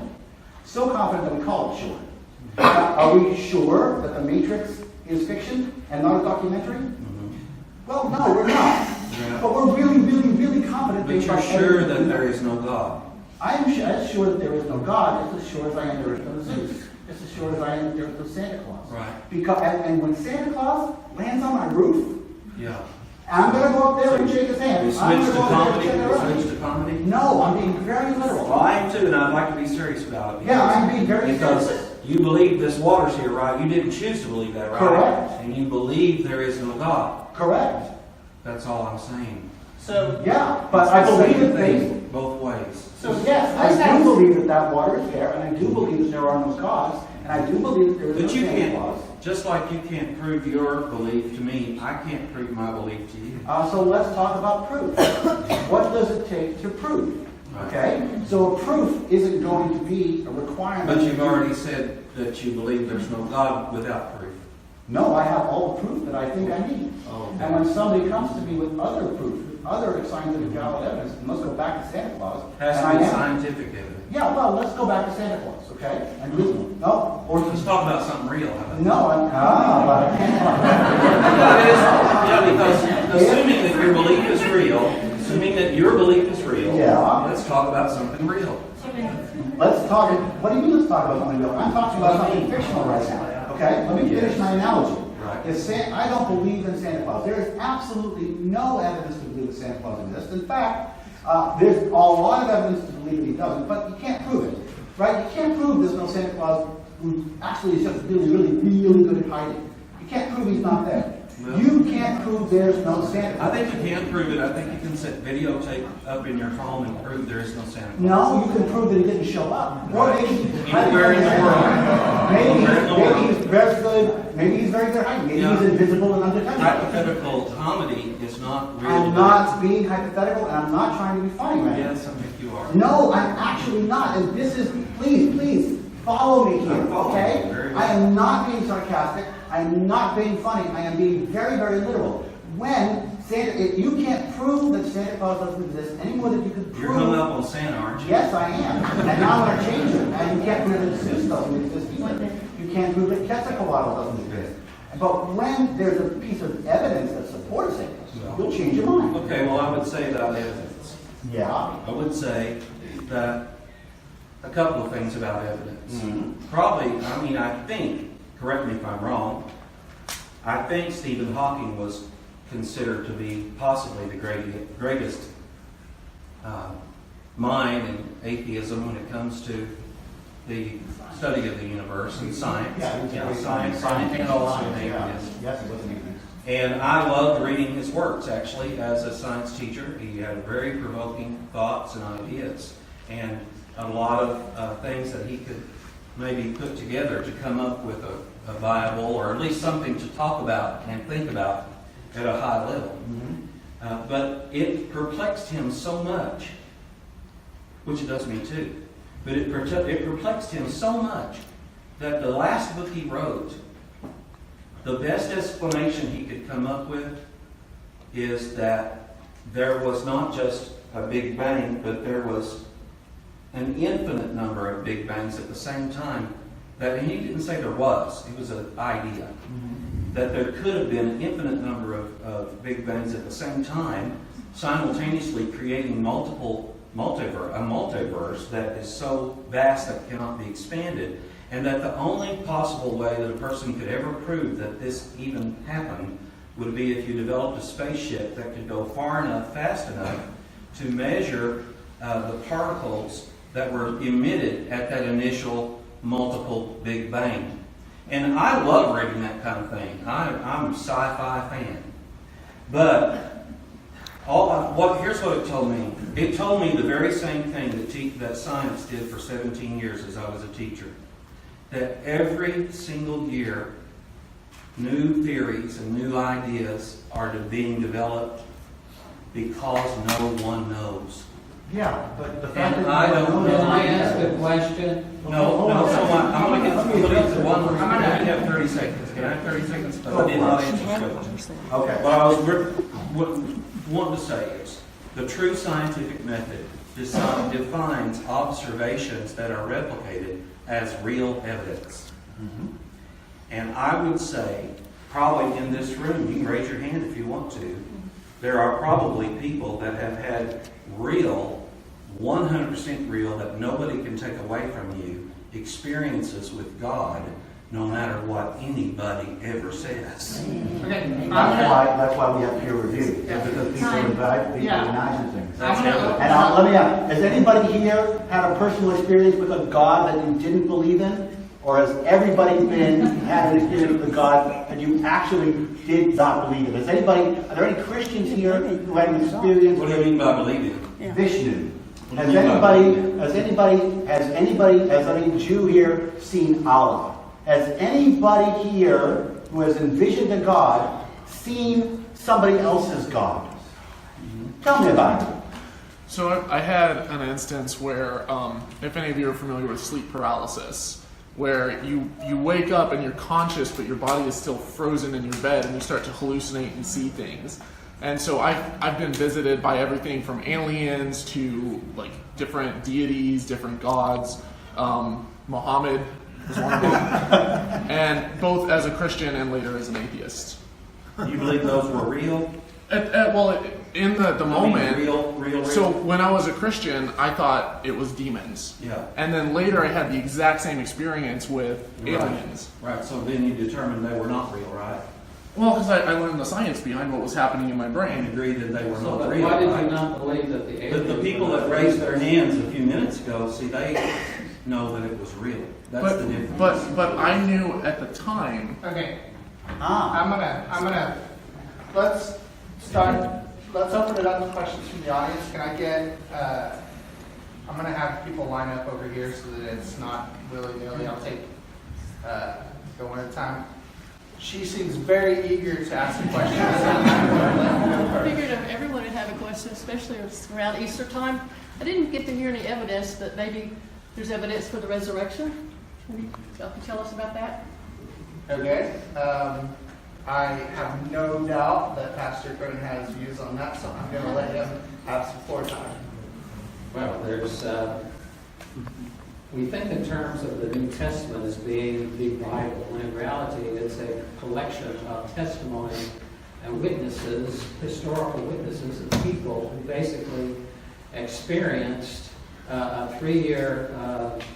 So confident that we call it sure. Are we sure that The Matrix is fiction and not a documentary? Mhm. Well, no, we're not. Yeah. But we're really confident. But based you're on sure everything that we there know. is no God. I am as sure that there is no God, just as sure as I am there is no Zeus. Just as sure as I am that there is no Santa Claus. Right. Because, and when Santa Claus lands on my roof, Yeah. I'm going to go up there and shake his We hand. switched I'm to going to go up there comedy. and check it We out. switched to comedy. No, I'm being very literal. Well, I am too, and I'd like to be serious about it. Yeah, I'm being very Because serious. you believe this water's here, right? You didn't choose to believe that, right? Correct. And you believe there is no God. Correct. That's all I'm saying. so, Yeah, but It's I the believe same it based. thing both ways. So yes, I do believe that that water is there, and I do believe that there are no gods, and I do believe that there is no But you Santa can't, Claus. Just like you can't prove your belief to me, I can't prove my belief to you. So let's talk about proof. What does it take to prove? Okay? So a proof isn't going to be a requirement. But you've already said that you believe there's no God without proof. No, I have all the proof that I think I need. Oh, And when somebody comes to me with other proof, with other scientific valid evidence, and let's go back to Santa Claus. Has and to I be am- scientific evidence. Yeah, well, let's go back to Santa Claus, okay? And no, or Let's talk about something real. How about that? no, but I Yeah, because assuming that your belief is real, assuming that your belief is real, Yeah. let's talk about something real. Let's talk. What do you mean? Let's talk about something real. I'm talking about something fictional right now. Okay. Let me finish my analogy. Right. I don't believe in Santa Claus. There is absolutely no evidence to believe that Santa Claus exists. In fact, there's a lot of evidence to believe that he doesn't, but you can't prove it, right? You can't prove there's no Santa Claus who actually is just really good at hiding. You can't prove he's not there. No. You can't prove there's no Santa Claus. I think you can prove it. I think you can set videotape up in your phone and prove there is no Santa Claus. No, you can prove that he didn't show up. Or maybe Anywhere in the world. Maybe, Anywhere in the maybe world. he's very good. Maybe he's very good at hiding. Maybe Yeah. he's invisible and undetectable. Hypothetical comedy is not real. I'm not being hypothetical, and I'm not trying to be funny right now. Yes, I think you are. No, I'm actually not. And this is, please, follow me here, I'm following okay? you. Very well. I am not being sarcastic. I am not being funny. I am being very literal. When You can't prove that Santa Claus doesn't exist any more than you can prove. You're hung up on Santa, aren't you? Yes, I am. And now I'm going to change it. And you can't prove that Zeus doesn't exist either. You can't prove that Quetzalcoatl doesn't exist. But when there's a piece of evidence that supports it, you'll change your mind. Okay, well, I would say about evidence. Yeah. I would say that a couple of things about evidence. Mhm. Probably, I think, correct me if I'm wrong, I think Stephen Hawking was considered to be possibly the greatest mind in atheism when it comes to the study of the universe and science. Scientist and atheist. Yes, it wasn't even. And I loved reading his works, actually, as a science teacher. He had very provoking thoughts and ideas, and a lot of things that he could maybe put together to come up with a viable, or at least something to talk about and think about at a high level. But it perplexed him so much, which it does me too, but it perplexed him so much that the last book he wrote, the best explanation he could come up with is that there was not just a Big Bang, but there was an infinite number of Big Bangs at the same time. And he didn't say there was, it was an idea. That there could have been an infinite number of Big Bangs at the same time, simultaneously creating a multiverse that is so vast that cannot be expanded. And that the only possible way that a person could ever prove that this even happened would be if you developed a spaceship that could go far enough, fast enough, to measure the particles that were emitted at that initial multiple Big Bang. And I love reading that kind of thing. I'm a sci-fi fan. But here's what it told me. It told me the very same thing that science did for 17 years as I was a teacher. That every single year, new theories and new ideas are being developed because no one knows. Yeah, but the fact And that I don't Can I ask a question? No, I'm going to get to one. I'm going to have 30 seconds. Can I have 30 seconds? But I did not answer the question. Okay. What I was wanting to say is the true scientific method defines observations that are replicated as real evidence. And I would say, probably in this room, you can raise your hand if you want to, there are probably people that have had real, 100% real, that nobody can take away from you, experiences with God, no matter what anybody ever says. That's why we have peer review. Yeah. Because people invite and things. That's I'm gonna- evidence. And let me ask, has anybody here had a personal experience with a God that you didn't believe in? Or has everybody had an experience with a God that you actually did not believe in? Are there any Christians here who had an experience What do you with mean by believing? Vishnu? What do you mean by believing? Has any Jew here seen Allah? Has anybody here who has envisioned a God seen somebody else's God? Tell me about it. So I had an instance where, if any of you are familiar with sleep paralysis, where you wake up and you're conscious, but your body is still frozen in your bed, and you start to hallucinate and see things. And so I've been visited by everything from aliens to like different deities, different gods. Muhammad was one of them, and both as a Christian and later as an atheist. You believe those were real? In the moment. Real. So when I was a Christian, I thought it was demons. Yeah. And then later I had the exact same experience with aliens. Right, so then you determined they were not real, right? Well, because I learned the science behind what was happening in my And brain. agreed that they were So, not but real, why did right? you not believe that the But aliens... the people that raised their hands a few minutes ago, see, they know that it was real. That's the difference. But I knew at the time. Okay, Ah. I'm gonna, let's open it up to questions from the audience. Can I get, I'm gonna have people line up over here so that it's not willy-nilly. I'll take, go one at a time. She seems very eager to ask a question. I figured everyone would have a question, especially around Easter time. I didn't get to hear any evidence that maybe there's evidence for the resurrection. Can you tell us about that? Okay, I have no doubt that Pastor Cronin has views on that, so I'm going to let him have some floor time. Well, we think in terms of the New Testament as being the Bible, when in reality it's a collection of testimonies and witnesses, historical witnesses of people who basically experienced a 3-year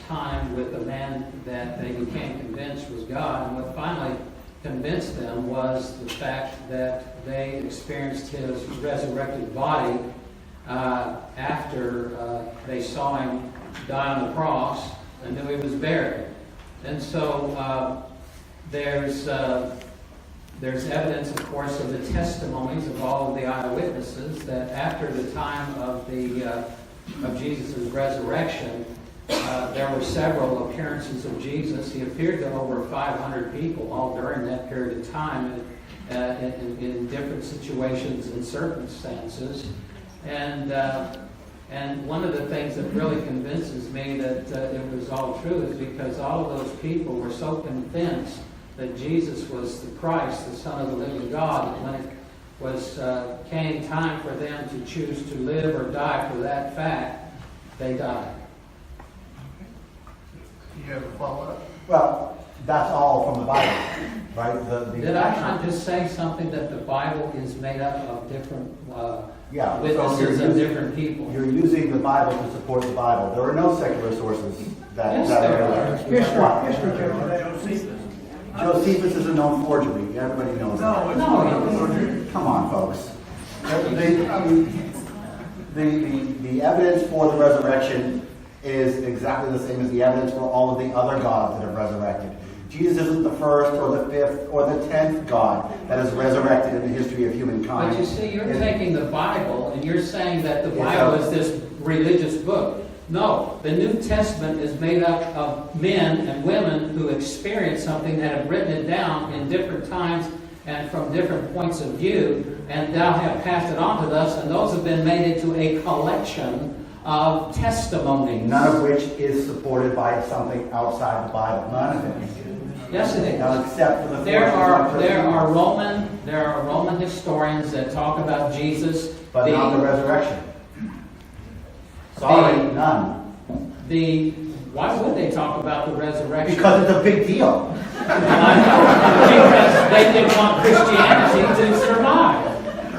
time with a man that they became convinced was God. And what finally convinced them was the fact that they experienced his resurrected body after they saw him die on the cross and knew he was buried. And so there's evidence, of course, of the testimonies of all of the eyewitnesses that after the time of Jesus' resurrection, there were several appearances of Jesus. He appeared to over 500 people all during that period of time in different situations and circumstances. And one of the things that really convinces me that it was all true is because all of those people were so convinced that Jesus was the Christ, the Son of the living God, that when it came time for them to choose to live or die for that fact, they died. Do you have a follow-up? Well, that's all from the Bible, right? Did I not just say something that the Bible is made up of different Yeah, witnesses so of different people? You're using the Bible to support the Bible. There are no secular sources that Yes, that there are are. History. Josephus is a known forgery. Everybody knows that. No, Come on, folks. The evidence for the resurrection is exactly the same as the evidence for all of the other gods that have resurrected. Jesus isn't the first or the fifth or the 10th God that has resurrected in the history of humankind. but you see, you're It- taking the Bible and you're saying that the It's Bible a- is this religious book. No, the New Testament is made up of men and women who experienced something that have written it down in different times and from different points of view, and now have passed it on to us, and those have been made into a collection of testimonies. None of which is supported by something outside the Bible. None of it. Yes, it Now, is. except for the There are Roman, Roman historians that talk about Jesus. but not the resurrection. Sorry, none. Why would they talk about the resurrection? Because it's a big deal. Because they didn't want Christianity to survive.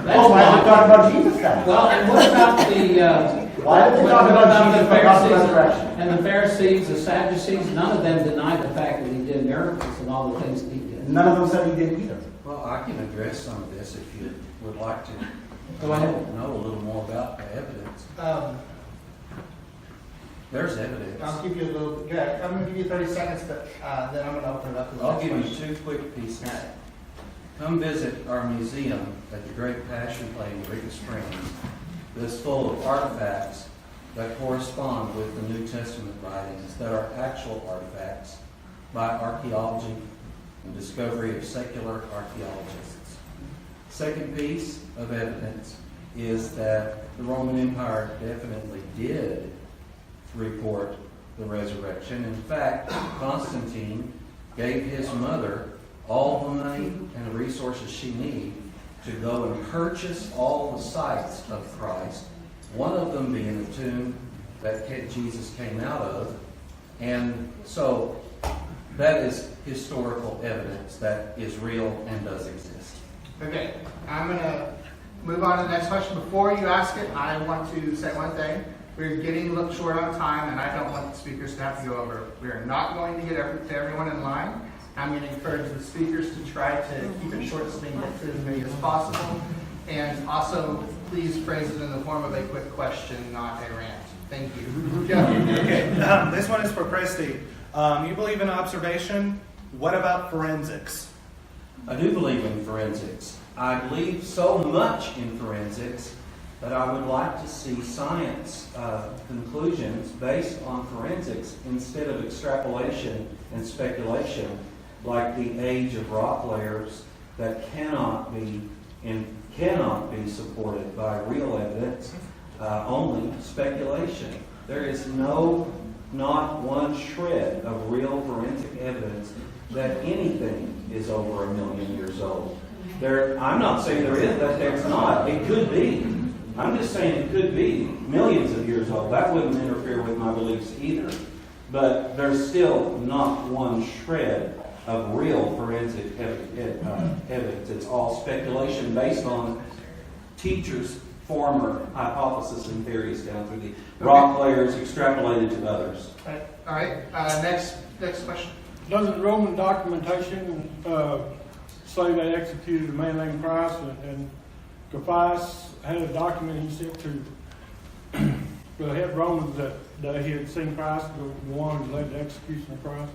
That's Oh, why are why. they talking about Jesus then? Well, and what about the? Why did they what talk about Jesus the but not the Pharisees resurrection? and the Pharisees, the Sadducees? None of them denied the fact that he did miracles and all the things that he did. None of them said he did either. Well, I can address some of this if you would like to Go ahead. know a little more about the evidence. There's evidence. I'll give you a little, good. I'm going to give you 30 seconds, but then I'm going to open it up to the I'll next give you question. 2 quick pieces. Come visit our museum at the Great Passion Play in Eureka Springs. It's full of artifacts that correspond with the New Testament writings that are actual artifacts by archaeology and discovery of secular archaeologists. Second piece of evidence is that the Roman Empire definitely did report the resurrection. In fact, Constantine gave his mother all the money and the resources she needed to go and purchase all the sites of Christ, one of them being the tomb that Jesus came out of. And so that is historical evidence that is real and does exist. Okay, I'm going to move on to the next question. Before you ask it, I want to say one thing. We're getting a little short on time, and I don't want the speakers to have to go over. We are not going to get to everyone in line. I'm going to encourage the speakers to try to keep it short so they can get to as many as possible. And also, please phrase it in the form of a quick question, not a rant. Thank you. Joe. Okay, this one is for Christy. You believe in observation. What about forensics? I do believe in forensics. I believe so much in forensics that I would like to see science conclusions based on forensics instead of extrapolation and speculation, like the age of rock layers that cannot be supported by real evidence, only speculation. There is no not one shred of real forensic evidence that anything is over 1 million years old. I'm not saying there is, that there's not. It could be. I'm just saying it could be millions of years old. That wouldn't interfere with my beliefs either. But there's still not one shred of real forensic evidence. It's all speculation based on teachers' former hypotheses and theories down through the rock layers extrapolated to others. All right. Next question. Doesn't Roman documentation say they executed a man named Christ, and Caiaphas had a document he sent to the head Romans that he had seen Christ, the one who led the execution of Christ?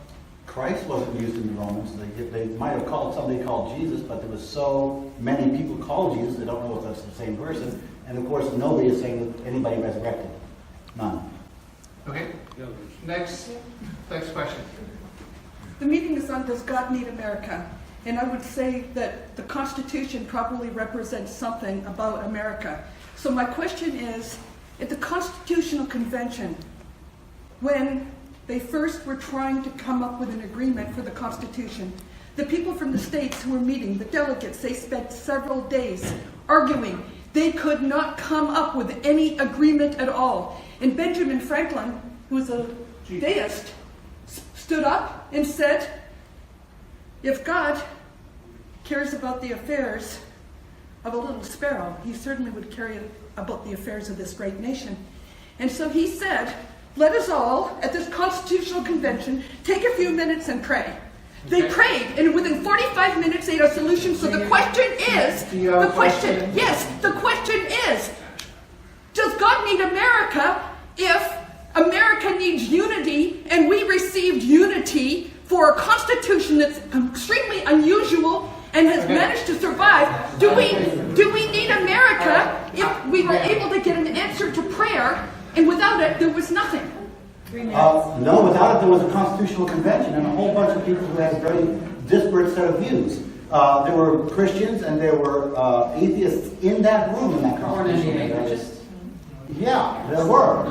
Christ wasn't used in the Romans. They might have called somebody called Jesus, but there was so many people called Jesus, they don't know if that's the same person. And of course, nobody is saying that anybody resurrected. None. Okay. Next question. The meeting is on Does God Need America? And I would say that the Constitution probably represents something about America. So my question is, at the Constitutional Convention, when they first were trying to come up with an agreement for the Constitution, the people from the states who were meeting, the delegates, they spent several days arguing. They could not come up with any agreement at all. And Benjamin Franklin, who was a deist, stood up and said, if God cares about the affairs of a little sparrow, he certainly would care about the affairs of this great nation. And so he said, let us all, at this Constitutional Convention, take a few minutes and pray. They prayed, and within 45 minutes they had a solution. So the question is, the question is, does God need America if America needs unity, and we received unity for a constitution that's extremely unusual and has managed to survive? Do we need America if we were able to get an answer to prayer, and without it there was nothing? No, without it there was a constitutional convention and a whole bunch of people who had a very disparate set of views. There were Christians and there were atheists in that room in that constitutional convention. Yeah, there were.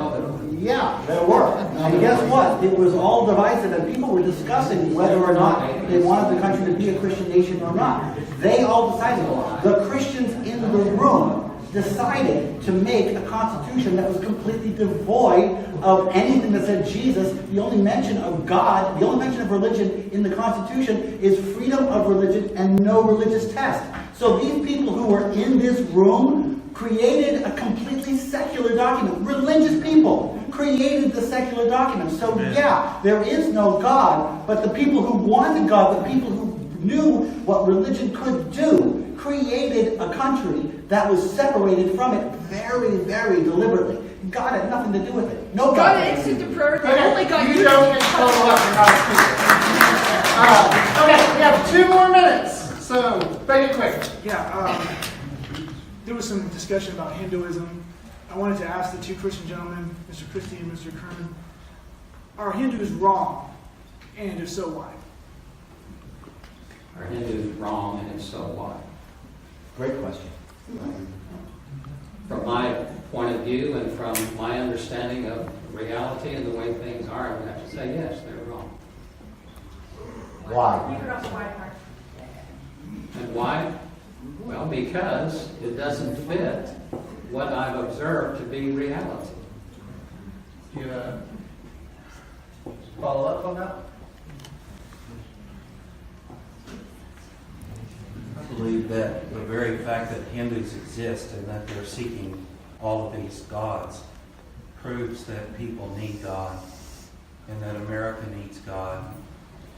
Yeah, there were. And guess what? It was all divisive, and people were discussing whether or not they wanted the country to be a Christian nation or not. They all decided. The Christians in the room decided to make a constitution that was completely devoid of anything that said Jesus. The only mention of God, the only mention of religion in the Constitution is freedom of religion and no religious test. So these people who were in this room created a completely secular document. Religious people created the secular document. So yeah, there is no God, but the people who wanted God, the people who knew what religion could do, created a country that was separated from it very, very deliberately. God had nothing to do with it. No God answered the prayer. They only got You don't get total up and not speaking. Okay, we have 2 more minutes, so make it quick. Yeah, there was some discussion about Hinduism. I wanted to ask the 2 Christian gentlemen, Mr. Christie and Mr. Kerman, are Hindus wrong? And if so, why? Are Hindus wrong, and if so, why? Great question. From my point of view and from my understanding of reality and the way things are, I would have to say yes, they're wrong. Why? And why? Well, because it doesn't fit what I've observed to be reality. Do you follow up on that? I believe that the very fact that Hindus exist and that they're seeking all of these gods proves that people need God and that America needs God.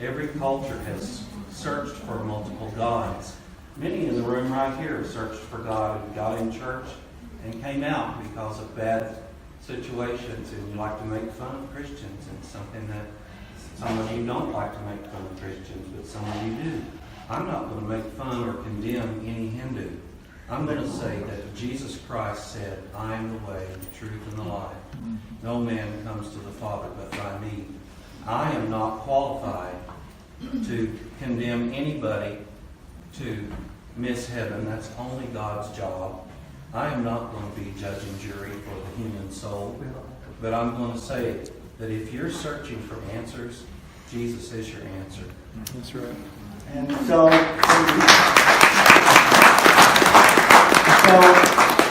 Every culture has searched for multiple gods. Many in the room right here searched for God and got in church and came out because of bad situations, and you like to make fun of Christians, and something that some of you don't like to make fun of Christians, but some of you do. I'm not going to make fun or condemn any Hindu. I'm going to say that Jesus Christ said, I am the way, the truth, and the life. No man comes to the Father but by me. I am not qualified to condemn anybody to miss heaven. That's only God's job. I am not going to be judge and jury for the human soul, but I'm going to say that if you're searching for answers, Jesus is your answer. That's right. And so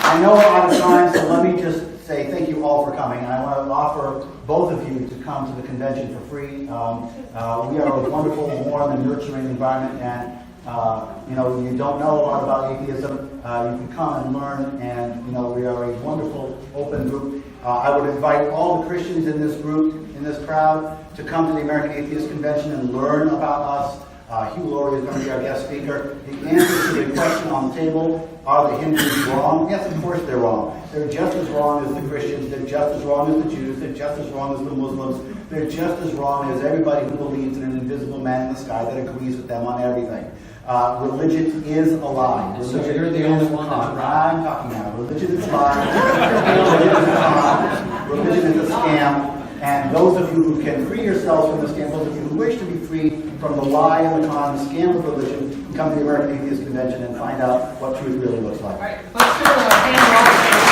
I know we're out of time, so let me just say thank you all for coming. I want to offer both of you to come to the convention for free. We are a wonderful, warm, and nurturing environment, and you don't know a lot about atheism. You can come and learn, and we are a wonderful, open group. I would invite all the Christians in this group, in this crowd, to come to the American Atheist Convention and learn about us. Hugh Laurie is going to be our guest speaker. The answer to the question on the table, are the Hindus wrong? Yes, of course they're wrong. They're just as wrong as the Christians. They're just as wrong as the Jews. They're just as wrong as the Muslims. They're just as wrong as everybody who believes in an invisible man in the sky that agrees with them on everything. Religion is a lie. So Religion you're the is only a one con. that's right. I'm talking now. Religion is a lie. Religion is a con. Religion is a scam. And those of you who can free yourselves from the scam, those of you who wish to be free from the lie and the con, the scam of religion, can come to the American Atheist Convention and find out what truth really looks like. All right, let's do a hand roll.